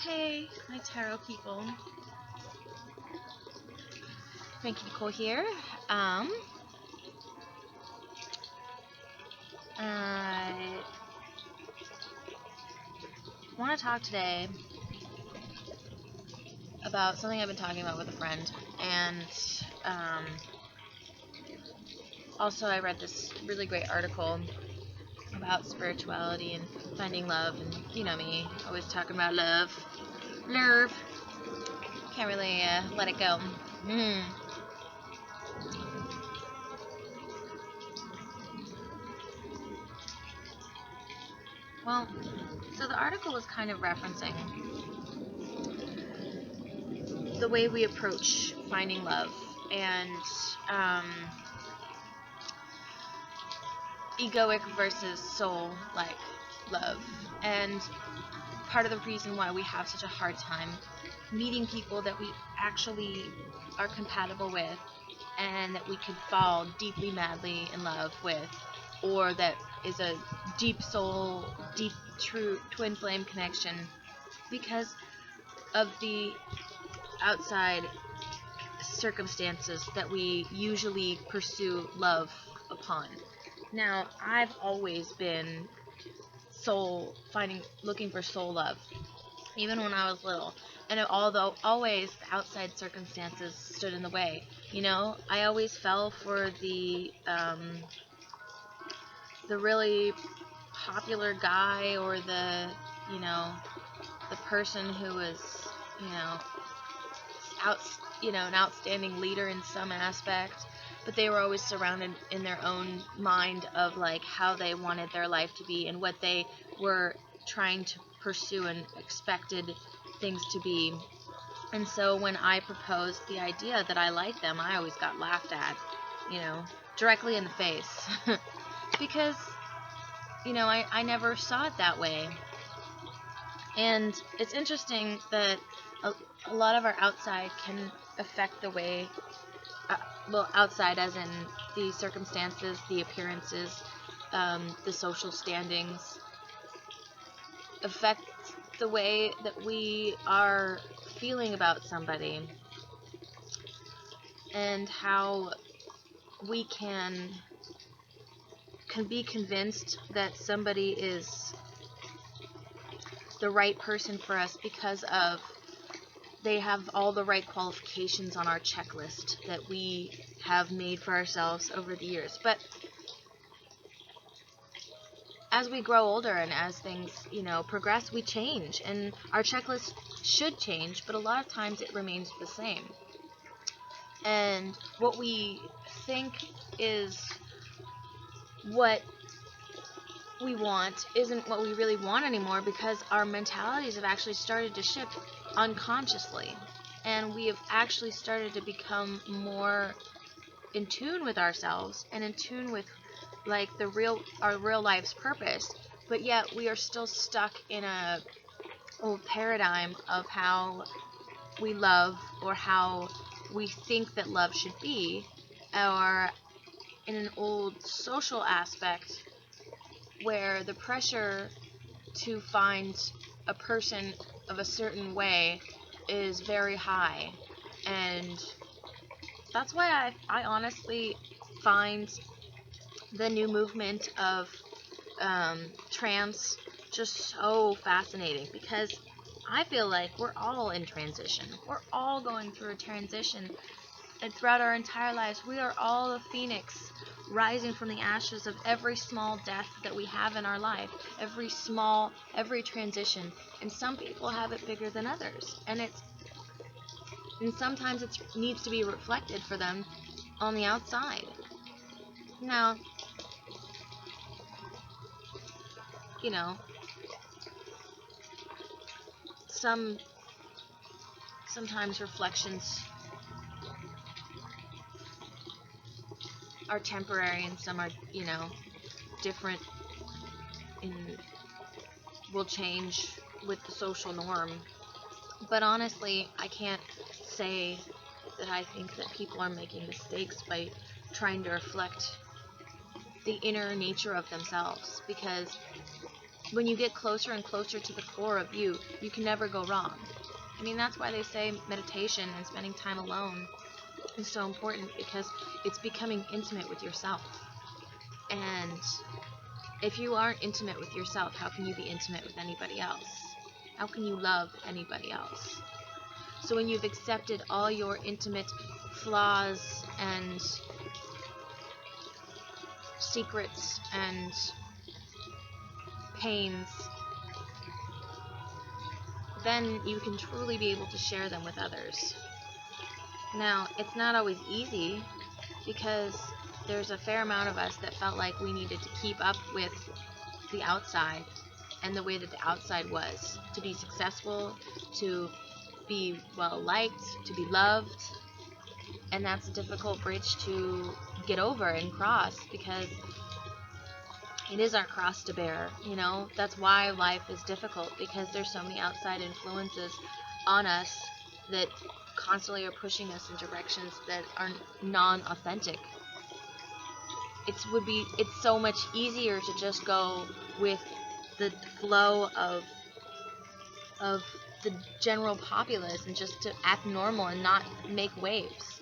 Hey, my tarot people. Frankie Nicole here. Um, I want to talk today about something I've been talking about with a friend, and um, also I read this really great article about spirituality and finding love, and you know me, always talking about love. Can't really let it go. Mm. Well, so the article was kind of referencing the way we approach finding love and um, egoic versus soul like love. And part of the reason why we have such a hard time meeting people that we actually are compatible with and that we could fall deeply, madly in love with, or that is a deep soul, deep, true twin flame connection because of the outside circumstances that we usually pursue love upon. Now, I've always been looking for soul love, even when I was little. And although always the outside circumstances stood in the way, I always fell for the really popular guy or you know, the person who was, you know, out, an outstanding leader in some aspect, but they were always surrounded in their own mind of like how they wanted their life to be and what they were trying to pursue and expected things to be. And so when I proposed the idea that I liked them, I always got laughed at, you know, directly in the face. Because, I never saw it that way. And it's interesting that a lot of our outside can affect the way, outside as in the circumstances, the appearances, the social standings, affect the way that we are feeling about somebody and how we can be convinced that somebody is the right person for us because of they have all the right qualifications on our checklist that we have made for ourselves over the years. But as we grow older and as things, progress, we change, and our checklist should change, but a lot of times it remains the same. And what we think is what we want isn't what we really want anymore because our mentalities have actually started to shift unconsciously, and we have actually started to become more in tune with ourselves and in tune with like our real life's purpose, but yet we are still stuck in a old paradigm of how we love or how we think that love should be, or in an old social aspect where the pressure to find a person of a certain way is very high. And that's why I honestly find the new movement of trans just so fascinating, because I feel like we're all in transition. We're all going through a transition, and throughout our entire lives, we are all a phoenix rising from the ashes of every small death that we have in our life, every transition. And some people have it bigger than others, and sometimes it needs to be reflected for them on the outside. Now, you know, sometimes reflections are temporary and some are, different and will change with the social norm. But honestly, I can't say that I think that people are making mistakes by trying to reflect the inner nature of themselves, because when you get closer and closer to the core of you, you can never go wrong. I mean, that's why they say meditation and spending time alone is so important, because it's becoming intimate with yourself. And if you aren't intimate with yourself, how can you be intimate with anybody else? How can you love anybody else? So when you've accepted all your intimate flaws and secrets and pains, then you can truly be able to share them with others. Now, it's not always easy, because there's a fair amount of us that felt like we needed to keep up with the outside and the way that the outside was, to be successful, to be well liked, to be loved. And that's a difficult bridge to get over and cross, because it is our cross to bear, you know? That's why life is difficult, because there's so many outside influences on us that constantly are pushing us in directions that are non-authentic. It's so much easier to just go with the flow of the general populace, and just to act normal and not make waves.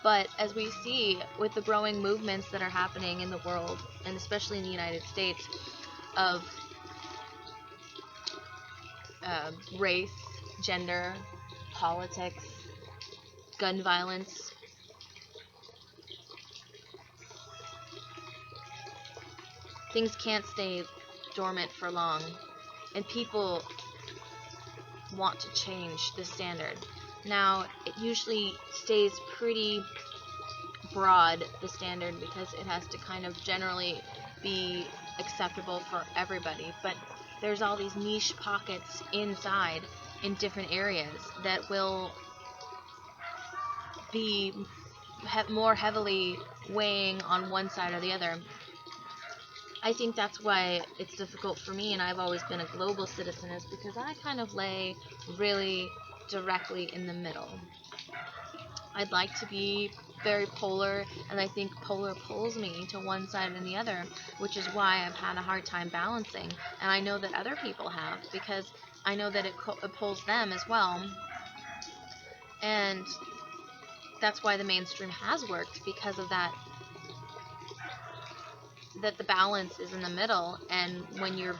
But as we see with the growing movements that are happening in the world, and especially in the United States, of race, gender, politics, gun violence, things can't stay dormant for long, and people want to change the standard. Now, it usually stays pretty broad, the standard, because it has to kind of generally be acceptable for everybody. But there's all these niche pockets inside in different areas that will be more heavily weighing on one side or the other. I think that's why it's difficult for me, and I've always been a global citizen, is because I kind of lay really directly in the middle. I'd like to be very polar, and I think polar pulls me to one side and the other, which is why I've had a hard time balancing. And I know that other people have, because I know that it pulls them as well. And that's why the mainstream has worked, because of that the balance is in the middle. And when you're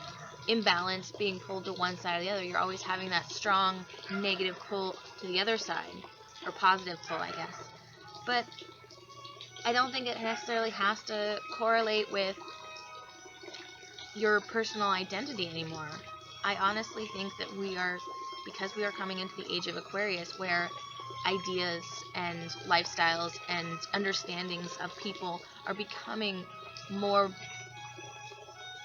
imbalanced, being pulled to one side or the other, you're always having that strong negative pull to the other side, or positive pull, I guess. But I don't think it necessarily has to correlate with your personal identity anymore. I honestly think that because we are coming into the age of Aquarius, where ideas and lifestyles and understandings of people are becoming more,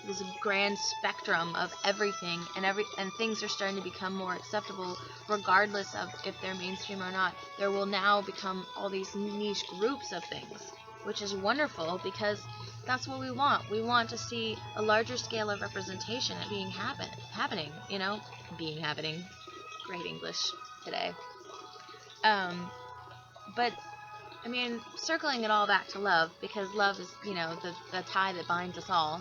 this grand spectrum of everything, and things are starting to become more acceptable regardless of if they're mainstream or not. There will now become all these niche groups of things, which is wonderful, because that's what we want. We want to see a larger scale of representation happening, you know? Happening. Great English today. But I mean, circling it all back to love, because love is, you know, the tie that binds us all.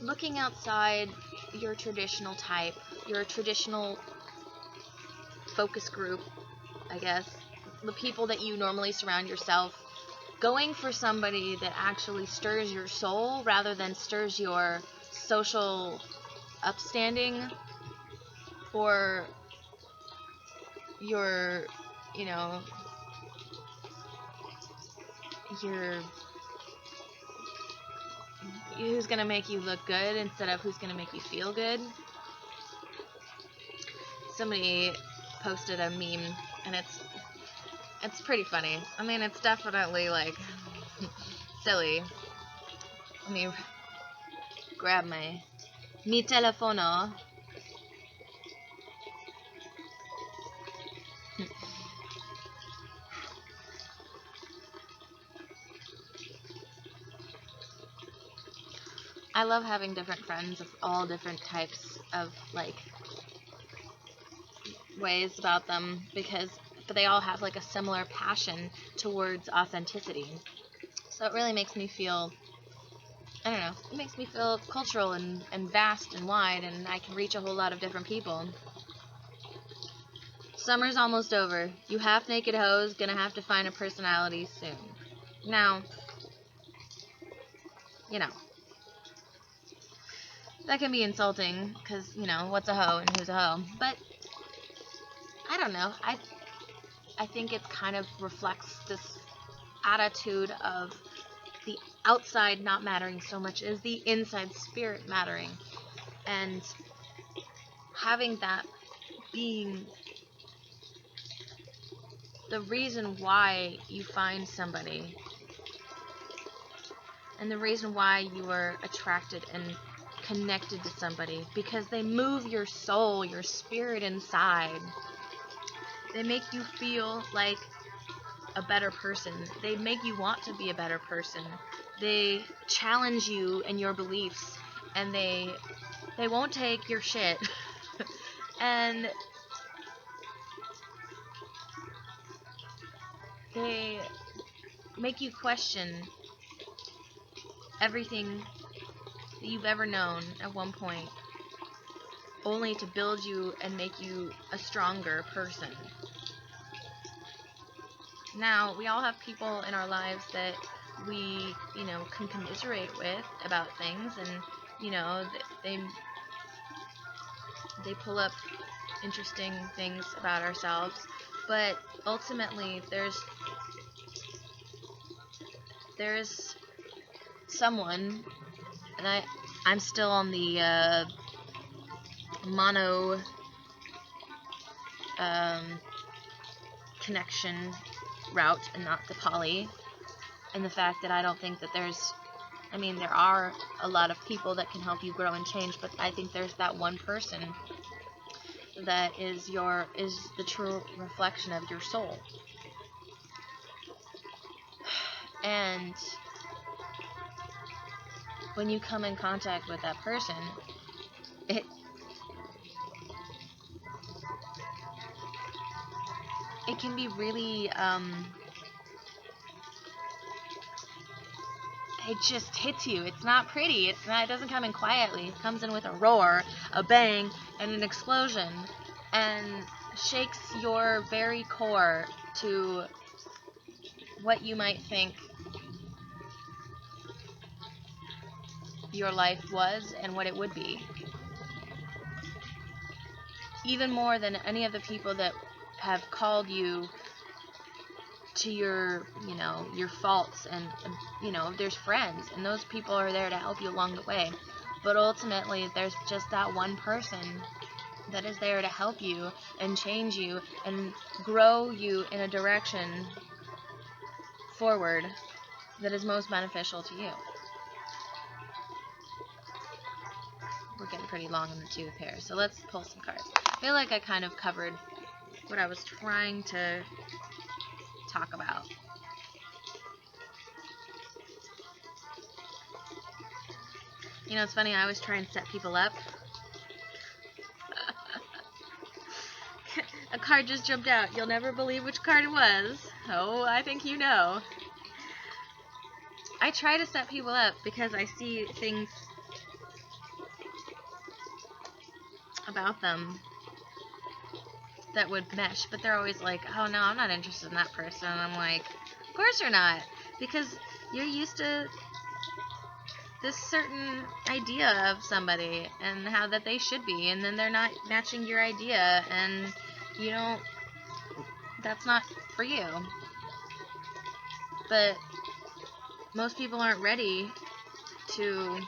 Looking outside your traditional type, your traditional focus group, I guess, the people that you normally surround yourself, going for somebody that actually stirs your soul rather than stirs your social upstanding, or your, you know, your who's gonna make you look good instead of who's gonna make you feel good. Somebody posted a meme, and it's pretty funny. I mean, it's definitely like silly. Let me grab mi telefono. I love having different friends of all different types of, like, ways about them but they all have like a similar passion towards authenticity. So it really makes me feel, I don't know, it makes me feel cultural and vast and wide, and I can reach a whole lot of different people. Summer's almost over. You half-naked hoes gonna have to find a personality soon. Now, you know, that can be insulting, because, you know, what's a hoe and who's a hoe? But, I don't know, I think it kind of reflects this attitude of the outside not mattering so much as the inside spirit mattering. And having that being the reason why you find somebody, and the reason why you are attracted and connected to somebody, because they move your soul, your spirit inside. They make you feel like a better person. They make you want to be a better person. They challenge you in your beliefs, and they won't take your shit. And they make you question everything that you've ever known at one point, only to build you and make you a stronger person. Now, we all have people in our lives that we, you know, can commiserate with about things, and, you know, they pull up interesting things about ourselves, but ultimately there's someone, and I'm still on the mono connection route and not the poly, and the fact that I don't think that there are a lot of people that can help you grow and change, but I think there's that one person that is the true reflection of your soul. And when you come in contact with that person, it can be really it just hits you. It's not pretty. It doesn't come in quietly. It comes in with a roar, a bang, and an explosion, and shakes your very core to what you might think your life was and what it would be. Even more than any of the people that have called you to your faults, and, there's friends, and those people are there to help you along the way. But ultimately, there's just that one person that is there to help you and change you and grow you in a direction forward that is most beneficial to you. We're getting pretty long in the tooth here, so let's pull some cards. I feel like I kind of covered what I was trying to talk about. You know, it's funny, I always try and set people up. A card just jumped out. You'll never believe which card it was. Oh, I think you know. I try to set people up because I see things about them that would mesh, but they're always like, oh no, I'm not interested in that person. And I'm like, of course you're not, because you're used to this certain idea of somebody and how that they should be, and then they're not matching your idea, and that's not for you. But most people aren't ready to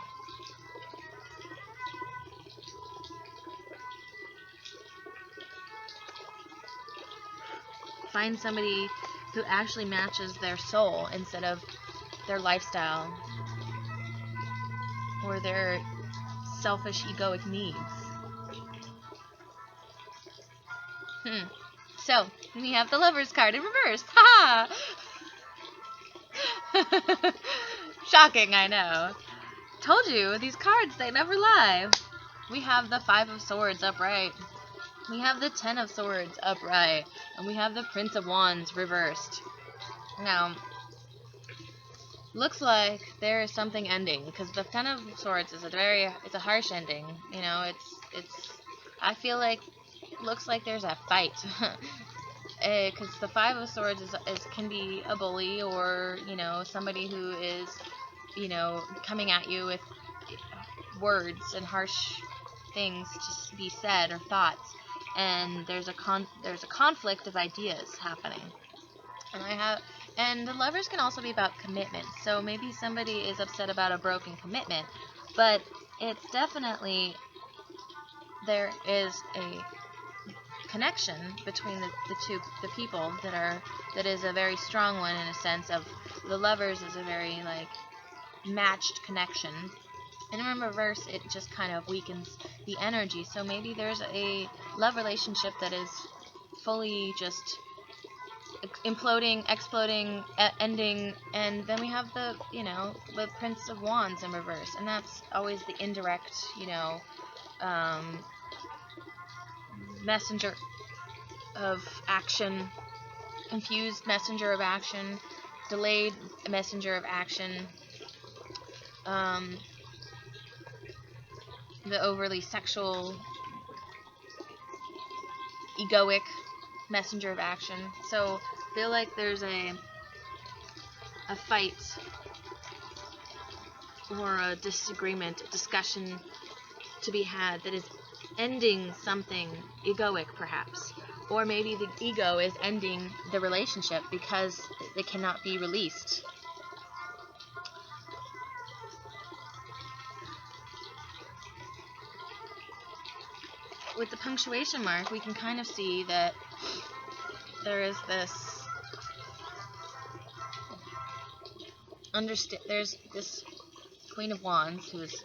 find somebody who actually matches their soul instead of their lifestyle or their selfish egoic needs. So, we have the Lover's card in reverse. Ha! Shocking, I know. Told you, these cards, they never lie. We have the Five of Swords upright. We have the Ten of Swords upright, and we have the Prince of Wands reversed. Now, looks like there is something ending, because the Ten of Swords is it's a harsh ending. You know, I feel like, looks like there's a fight. Because the Five of Swords can be a bully, or, you know, somebody who is, you know, coming at you with words and harsh things to be said or thoughts, and there's a conflict of ideas happening. And the Lovers can also be about commitment. So maybe somebody is upset about a broken commitment, but it's definitely, there is a connection between the people that is a very strong one, in a sense of the Lovers is a very, like, matched connection. And in reverse, it just kind of weakens the energy. So maybe there's a love relationship that is fully just imploding, exploding, ending, and then we have the, you know, the Prince of Wands in reverse, and that's always the indirect, you know, messenger of action, confused messenger of action, delayed messenger of action, the overly sexual, egoic messenger of action. So I feel like there's a fight or a disagreement, a discussion to be had that is ending something egoic, perhaps. Or maybe the ego is ending the relationship because it cannot be released. With the punctuation mark, we can kind of see that there is this there's this Queen of Wands who's,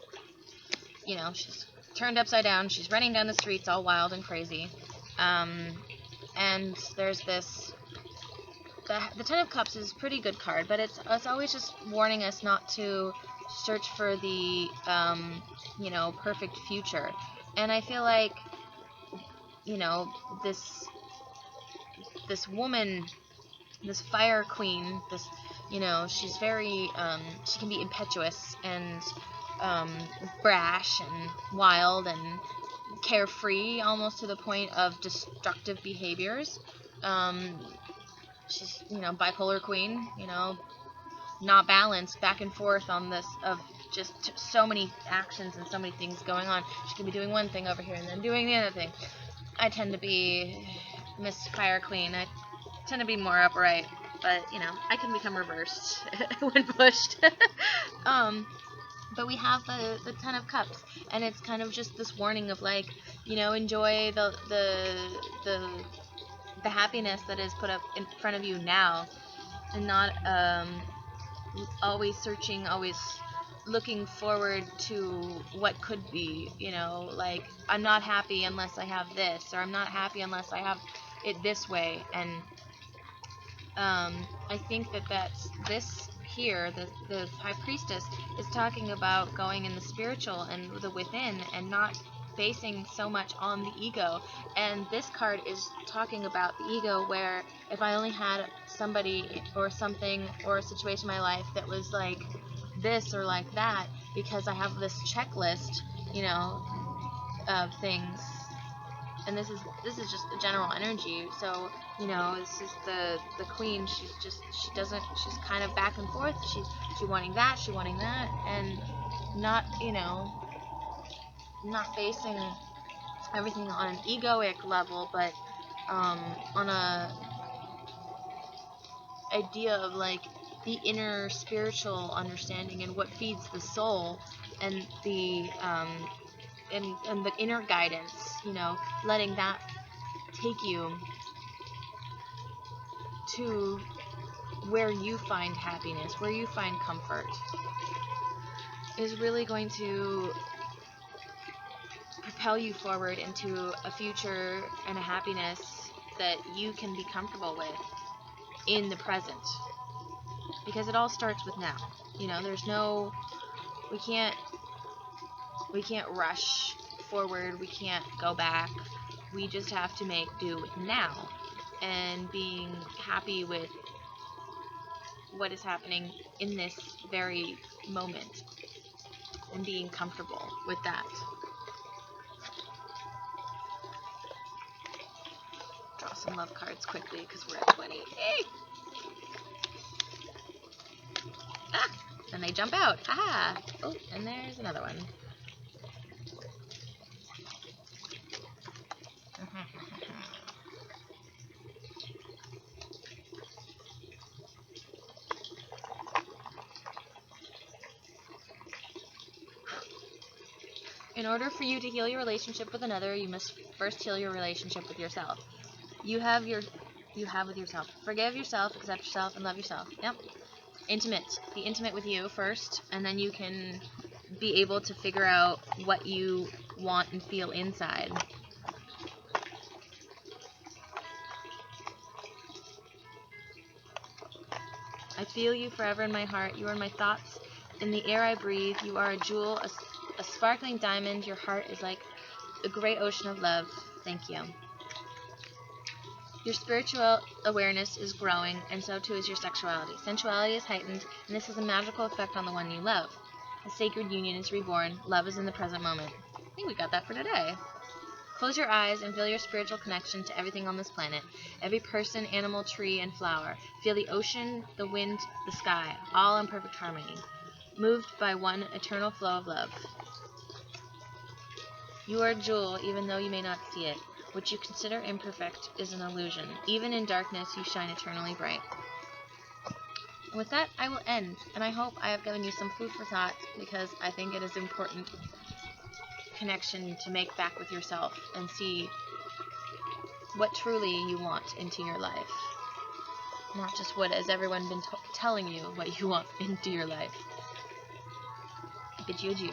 you know, she's turned upside down, she's running down the streets all wild and crazy, and there's this, the Ten of Cups is a pretty good card, but it's always just warning us not to search for the, you know, perfect future. And I feel like, you know, this woman, this fire queen, this, you know, she's very, she can be impetuous and brash and wild and carefree, almost to the point of destructive behaviors. She's, you know, bipolar queen, you know, not balanced, back and forth on this, of just so many actions and so many things going on. She can be doing one thing over here and then doing the other thing. I tend to be Miss Fire Queen. I tend to be more upright, but, you know, I can become reversed when pushed. But we have the Ten of Cups, and it's kind of just this warning of, like, you know, enjoy the happiness that is put up in front of you now, and not always searching, always looking forward to what could be, you know, like, I'm not happy unless I have this, or I'm not happy unless I have it this way. And I think that's this here, the High Priestess is talking about going in the spiritual and the within, and not basing so much on the ego. And this card is talking about the ego, where if I only had somebody or something or a situation in my life that was like this or like that, because I have this checklist, you know, of things. And this is just the general energy. So, you know, this is the queen. She's kind of back and forth. She's wanting that, and not, you know, not basing everything on an egoic level, but on a idea of, like, the inner spiritual understanding and what feeds the soul, and the and the inner guidance, you know, letting that take you to where you find happiness, where you find comfort, is really going to propel you forward into a future and a happiness that you can be comfortable with in the present. Because it all starts with now. You know, there's no, we can't rush forward, we can't go back. We just have to make do now, and being happy with what is happening in this very moment, and being comfortable with that. Draw some love cards quickly because we're at 20. Hey! Ah! And they jump out. Haha! Oh, and there's another one. In order for you to heal your relationship with another, you must first heal your relationship with yourself. You have with yourself. Forgive yourself, accept yourself, and love yourself. Yep. Intimate. Be intimate with you first, and then you can be able to figure out what you want and feel inside. I feel you forever in my heart. You are my thoughts. In the air I breathe, you are a jewel, a sparkling diamond. Your heart is like a great ocean of love. Thank you. Your spiritual awareness is growing, and so too is your sexuality. Sensuality is heightened, and this has a magical effect on the one you love. A sacred union is reborn. Love is in the present moment. I think we got that for today. Close your eyes and feel your spiritual connection to everything on this planet. Every person, animal, tree, and flower. Feel the ocean, the wind, the sky, all in perfect harmony, moved by one eternal flow of love. You are a jewel, even though you may not see it. What you consider imperfect is an illusion. Even in darkness, you shine eternally bright. And with that, I will end, and I hope I have given you some food for thought, because I think it is important connection to make back with yourself and see what truly you want into your life. Not just what has everyone been telling you what you want into your life. I bid you adieu.